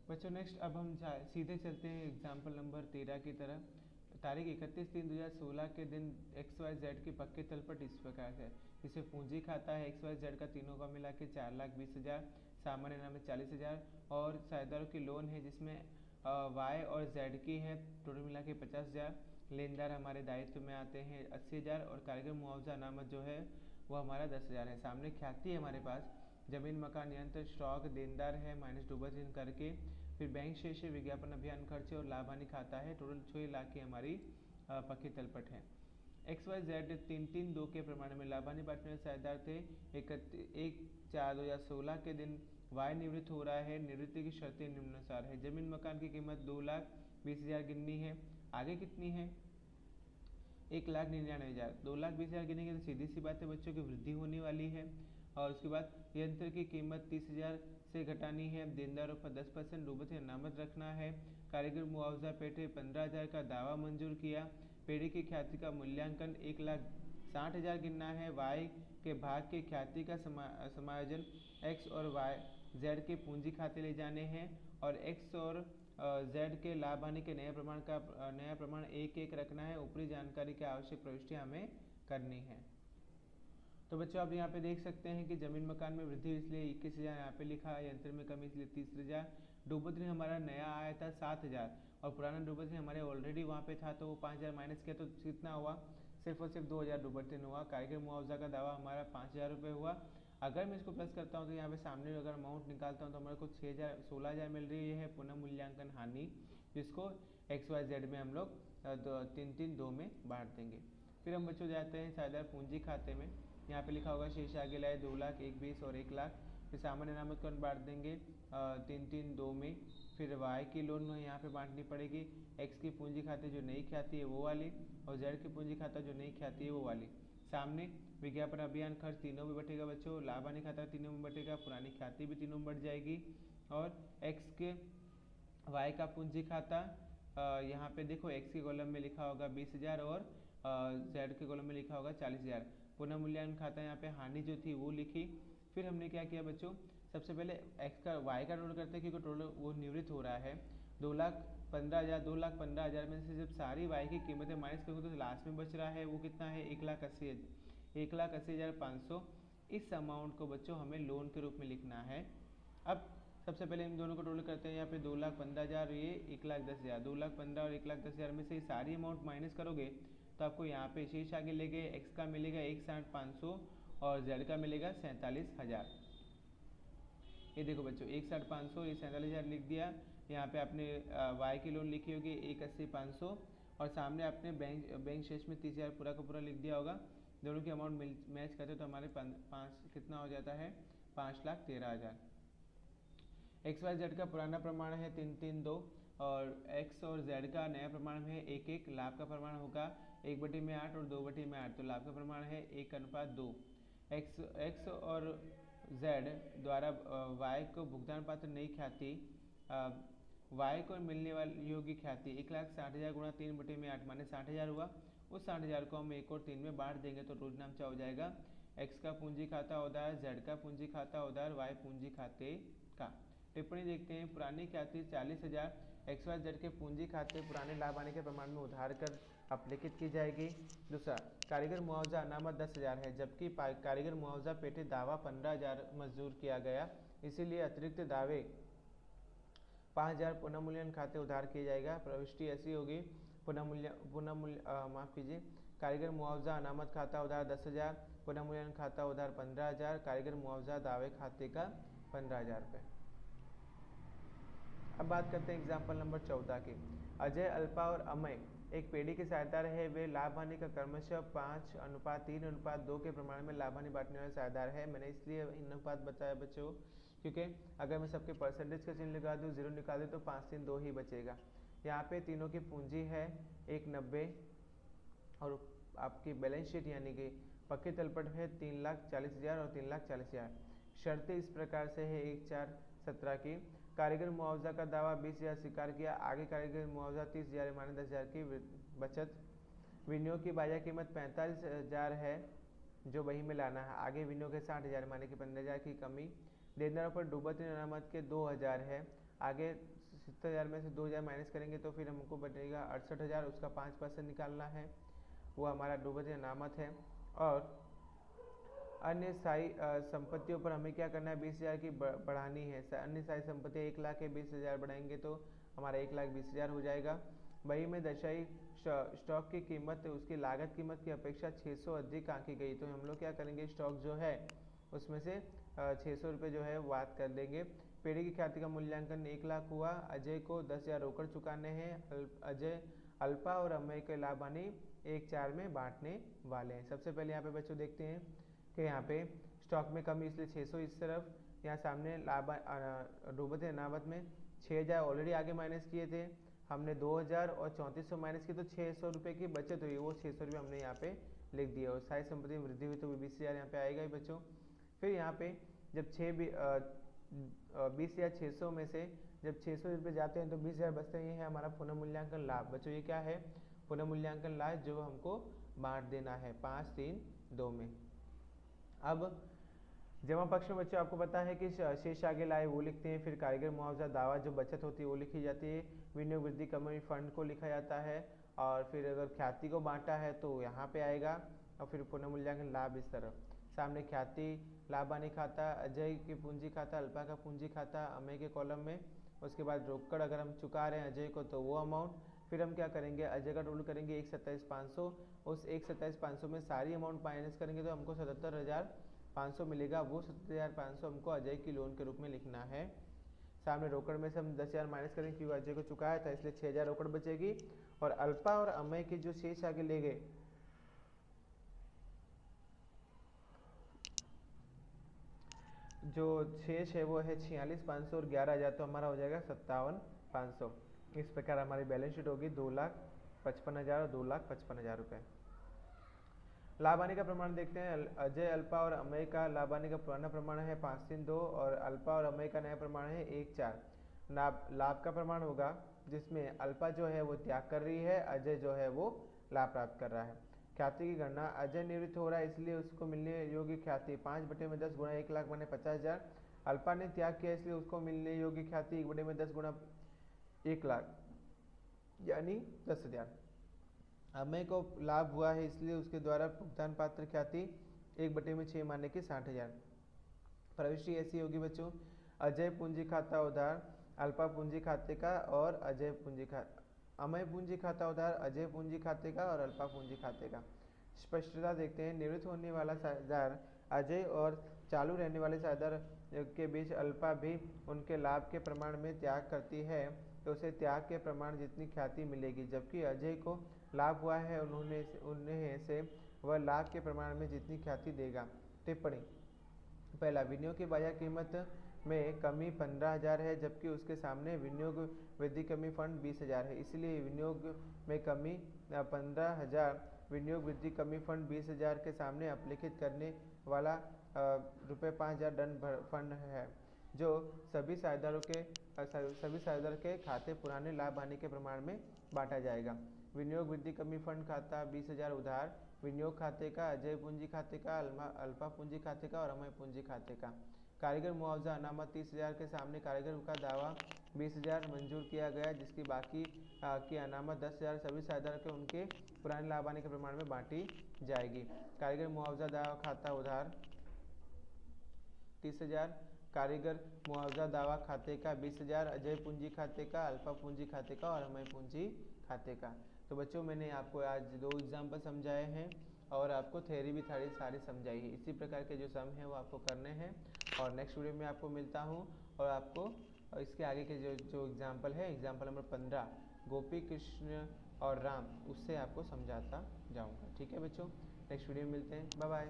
बच्चों नेक्स्ट अब हम सीधे चलते हैं एग्जाम्पल नंबर 13 की तरफ। तारीख 31/3/2016 के दिन XYZ की पक्के तल पर इस प्रकार से, जिसे पूंजी खाता है XYZ का तीनों का मिला के 4,20,000, सामान्य नाम है 40,000, और साझेदारों की लोन है जिसमें Y और Z की है, टोटल मिला के 50,000। लेनदार हमारे दायित्व में आते हैं 80,000, और कारीगर मुआवजा अनामत जो है वो हमारा 10,000 है। सामने ख्याति है हमारे पास, जमीन मकान यंत्र स्टॉक देनदार है माइनस डूबत ऋण करके, फिर बैंक शेष विज्ञापन अभियान खर्चे और लाभ हानि खाता है, टोटल 6 लाख की हमारी पक्की तलपट है। XYZ 3-3-2 के प्रमाण में लाभ हानि बांटने वाले साझेदार थे। 1/4/2016 के दिन वाय निवृत्त हो रहा है। निवृत्ति की शर्तें निम्नानुसार है। जमीन मकान की कीमत 2,20,000 गिननी है। आगे कितनी है? 1,99,000। 2,20,000 गिने की तो सीधी सी बात है बच्चों की वृद्धि होने वाली है। और उसके बाद यंत्र की कीमत 30,000 से घटानी है। देनदारों पर 10% डूबत अनामत रखना है। कारीगर मुआवजा पेटे 15,000 का दावा मंजूर किया। पेड़ी की ख्याति का मूल्यांकन 1,60,000 गिनना है। वाई के भाग के ख्याति का समायोजन एक्स और वाई जेड के पूंजी खाते ले जाने हैं, और एक्स और जेड के लाभ हानि के नए प्रमाण एक रखना है। ऊपरी जानकारी की आवश्यक प्रविष्टियां हमें करनी है। तो बच्चों आप यहाँ पे देख सकते हैं कि जमीन मकान में वृद्धि इसलिए 21,000 यहाँ पे लिखा, यंत्र में कमी इसलिए 30,000। डूबत ऋण हमारा नया आया था 7,000, और पुराना डूबत ऋण हमारे ऑलरेडी वहाँ पे था, तो वो 5,000 माइनस किया तो कितना हुआ? सिर्फ और सिर्फ 2,000 डूबत ऋण हुआ। कारीगर मुआवजा का दावा हमारा 5,000 रुपये हुआ। अगर मैं इसको प्लस करता हूँ तो यहाँ पे सामने अगर अमाउंट निकालता हूँ तो हमारे को 16,000 मिल रही है पुनः मूल्यांकन हानि, जिसको XYZ में हम लोग 3-3-2 में बांट देंगे। फिर हम बच्चों जाते हैं साझेदार पूंजी खाते में। यहाँ पे लिखा होगा शेष आगे लाए 2,00,000, 1,20,000 और 1,00,000। फिर सामान्य अनामत कौन बांट देंगे 3-3-2 में। फिर वाई की लोन यहाँ पे बांटनी पड़ेगी। एक्स की पूंजी खाते जो नई ख्याति है वो वाली, और जेड की पूंजी खाता जो नई ख्याति है वो वाली। सामने विज्ञापन अभियान खर्च तीनों में बटेगा बच्चों। लाभ हानि खाता तीनों में बटेगा। पुरानी ख्याति भी तीनों में बढ़ जाएगी। और एक्स के वाई का पूंजी खाता यहाँ पे देखो एक्स के कॉलम में लिखा होगा 20,000 और जेड के कॉलम में लिखा होगा 40,000। पुनः मूल्यांकन खाता यहाँ पे हानि जो थी वो लिखी। फिर हमने क्या किया बच्चों, सबसे पहले एक्स का वाई का टोटल करते हैं क्योंकि टोटल वो निवृत्त हो रहा है। 2,15,000, 2,15,000 में से जब सारी वाई की कीमतें माइनस करोगे तो लास्ट में बच रहा है वो कितना है 1,80,500। इस अमाउंट को बच्चों हमें लोन के रूप में लिखना है। अब सबसे पहले इन दोनों को टोटल करते हैं। यहाँ पे 2,15,000, ये 1,10,000। 2,15,000 और 1,10,000 में से सारी अमाउंट माइनस करोगे तो आपको यहाँ पे शेष आगे ले गए एक्स का मिलेगा 1,60,500 और जेड का मिलेगा 47,000। ये देखो बच्चों 1,60,500, ये 47,000 लिख दिया। यहाँ पे आपने वाई की लोन लिखी होगी 1,80,500, और सामने आपने बैंक शेष में 30,000 पूरा का पूरा लिख दिया होगा। दोनों की अमाउंट मैच करते तो हमारे पाँच कितना हो जाता है 5,13,000। XYZ का पुराना प्रमाण है 3-3-2, और एक्स और जेड का नया प्रमाण है 1-1। लाभ का प्रमाण होगा 1/8 और 2/8। तो लाभ का प्रमाण है 1:2। एक्स और जेड द्वारा वाई को भुगतान पात्र नई ख्याति वाई को मिलने वाली योग्य ख्याति 1,60,000 गुणा 3/8 माने 60,000 हुआ। उस 60,000 को हम 1 और 3 में बांट देंगे तो रोज नाम क्या हो जाएगा, एक्स का पूंजी खाता उधार, जेड का पूंजी खाता उधार, वाई पूंजी खाते का। टिप्पणी देखते हैं। पुरानी ख्याति 40,000 XYZ के पूंजी खाते पुराने लाभ आने के प्रमाण में उधार कर अपलिखित की जाएगी। दूसरा, कारीगर मुआवजा अनामत 10,000 है, जबकि कारीगर मुआवजा पेटे दावा 15,000 मंजूर किया गया, इसीलिए अतिरिक्त दावे 5,000 पुनः मूल्यांकन खाते उधार किया जाएगा। प्रविष्टि ऐसी होगी, माफ कीजिए, कारीगर मुआवजा अनामत खाता उधार 10,000, पुनः मूल्यांकन खाता उधार 15,000, कारीगर मुआवजा दावे खाते का 15,000 रुपये। अब बात करते हैं एग्जाम्पल नंबर 14 की। अजय, अल्पा और अमय एक पेड़ी के साझेदार है। वे लाभ हानि का क्रमशः 5:3:2 के प्रमाण में लाभ हानि बांटने वाले साझेदार है। मैंने इसलिए इन अनुपात बताया बच्चों क्योंकि अगर मैं सबके परसेंटेज का चिन्ह लगा दूँ, 0 निकाल दूँ तो 5-3-2 ही बचेगा। यहाँ पे तीनों की पूंजी है 190, और आपकी बैलेंस शीट यानी कि पक्के तलपट है 3,40,000 और 3,40,000। शर्तें इस प्रकार से है 1/4/17 की। कारीगर मुआवजा का दावा 20,000 स्वीकार किया। आगे कारीगर मुआवजा 30,000 माने 10,000 की बचत। विनियोग की बाजार कीमत 45,000 है जो वही में लाना है। आगे विनियोग है 60,000 माने कि 15,000 की कमी। देनदारों पर डूबत ऋण अनामत के 2,000 है। आगे 70,000 में से 2,000 माइनस करेंगे तो फिर हमको बचेगा 68,000, उसका 5% निकालना है, वो हमारा डूबत अनामत है। और अन्य स्थायी संपत्तियों पर हमें क्या करना है, 20,000 की बढ़ानी है। अन्य स्थायी संपत्ति 1 लाख है, 20,000 बढ़ाएंगे तो हमारा 1,20,000 हो जाएगा। वही में दर्शाई स्टॉक की कीमत उसकी लागत कीमत की अपेक्षा 600 अधिक आंकी गई, तो हम लोग क्या करेंगे, स्टॉक जो है उसमें से 600 रुपये जो है बात कर देंगे। पेड़ी की ख्याति का मूल्यांकन 1 लाख हुआ, अजय को 10,000 रोकड़ चुकाने हैं। अजय अल्पा और अमय के लाभ हानि 1/4 में बांटने वाले हैं। सबसे पहले यहाँ पे बच्चों देखते हैं कि यहाँ पे स्टॉक में कमी इसलिए 600 इस तरफ, यहाँ सामने लाभ डूबत अनामत में 6,000 ऑलरेडी आगे माइनस किए थे हमने, 2,000 और 3400 माइनस की तो 600 रुपये की बचत हुई, वो 600 रुपये हमने यहाँ पे लिख दिया। और स्थायी संपत्ति में वृद्धि हुई तो 20,000 यहाँ पे आएगा ही बच्चों। फिर यहाँ पे जब 20,600 में से जब 600 रुपये जाते हैं तो 20,000 बचते हैं, ये है हमारा पुनर्मूल्यांकन लाभ। बच्चों ये क्या है, पुनर्मूल्यांकन लाभ जो हमको बांट देना है 5, 3, 2 में। अब जमा पक्ष में बच्चों आपको पता है कि शेष आगे लाए वो लिखते हैं, फिर कारीगर मुआवजा दावा जो बचत होती है वो लिखी जाती है, विनियोग वृद्धि कमी फंड को लिखा जाता है, और फिर अगर ख्याति को बांटा है तो यहाँ पे आएगा, और फिर पुनर्मूल्यांकन लाभ इस तरफ सामने ख्याति लाभ हानि खाता, अजय की पूंजी खाता, अल्पा का पूंजी खाता अमय के कॉलम में। उसके बाद रोकड़ अगर हम चुका रहे हैं अजय को तो वो अमाउंट, फिर हम क्या करेंगे, अजय का टोटल करेंगे 127,500, उस 127,500 में सारी अमाउंट माइनस करेंगे तो हमको 77,500 मिलेगा, वो 77,500 हमको अजय की लोन के रूप में लिखना है। सामने रोकड़ में से हम 10,000 माइनस करेंगे क्योंकि अजय को चुकाया था इसलिए 6,000 रोकड़ बचेगी, और अल्पा और अमय के जो शेष आगे ले गए जो शेष है वो है 46,500 और 11,000, तो हमारा हो जाएगा 57,500। इस प्रकार हमारी बैलेंस शीट होगी 2,55,000 और 2,55,000 रुपये। लाभ हानि का प्रमाण देखते हैं। अजय अल्पा और अमय का लाभ हानि का पुराना प्रमाण है 532 और अल्पा और अमय का नया प्रमाण है 1/4। लाभ का प्रमाण होगा जिसमें अल्पा जो है वो त्याग कर रही है, अजय जो है वो लाभ प्राप्त कर रहा है। ख्याति की गणना, अजय निवृत्त हो रहा है इसलिए उसको मिलने योग्य ख्याति 5/10 गुणा 1 लाख बने 50,000। अल्पा ने त्याग किया इसलिए उसको मिलने योग्य ख्याति 1/10 गुणा 1 लाख यानी 10,000। अमय को लाभ हुआ है इसलिए उसके द्वारा भुगतान पात्र ख्याति 1/6 माने की 60,000। प्रविष्टि ऐसी होगी बच्चों, अजय पूंजी खाता उधार अल्पा पूंजी खाते का और अजय पूंजी खाता, अमय पूंजी खाता उधार अजय पूंजी खाते का और अल्पा पूंजी खाते का। स्पष्टता देखते हैं। निवृत्त होने वाला साझेदार अजय और चालू रहने वाले साझेदार के बीच अल्पा भी उनके लाभ के प्रमाण में त्याग करती है तो उसे त्याग के प्रमाण जितनी ख्याति मिलेगी, जबकि अजय को लाभ हुआ है उन्हें से वह लाभ के प्रमाण में जितनी ख्याति देगा। टिप्पणी, पहला, विनियोग की बाजार कीमत में कमी 15,000 है जबकि उसके सामने विनियोग वृद्धि कमी फंड 20,000 है, इसलिए विनियोग में कमी 15,000 विनियोग वृद्धि कमी फंड 20,000 के सामने अपलिखित करने वाला ₹5,000 दंड फंड है जो सभी साझेदारों के खाते पुराने लाभ हानि के प्रमाण में बांटा जाएगा। विनियोग वृद्धि कमी फंड खाता 20,000 उधार विनियोग खाते का, अजय पूंजी खाते का, अल्पा पूंजी खाते का और अमय पूंजी खाते का। कारीगर मुआवजा अनामत 30,000 के सामने कारीगर का दावा 20,000 मंजूर किया गया जिसकी बाकी की अनामत 10,000 सभी साझेदारों के उनके पुराने लाभ हानि के प्रमाण में बांटी जाएगी। कारीगर मुआवजा दावा खाता उधार 30,000, कारीगर मुआवजा दावा खाते का 20,000, अजय पूंजी खाते का, अल्पा पूंजी खाते का और अमय पूंजी खाते का। तो बच्चों मैंने आपको आज 2 एग्जाम्पल समझाए हैं और आपको थ्योरी भी सारी समझाई है। इसी प्रकार के जो सम हैं वो आपको करने हैं और नेक्स्ट वीडियो में आपको मिलता हूँ और आपको इसके आगे के जो एग्जाम्पल है, एग्जाम्पल नंबर 15 गोपी कृष्ण और राम, उससे आपको समझाता जाऊँगा। ठीक है बच्चों, नेक्स्ट वीडियो में मिलते हैं, बाय बाय।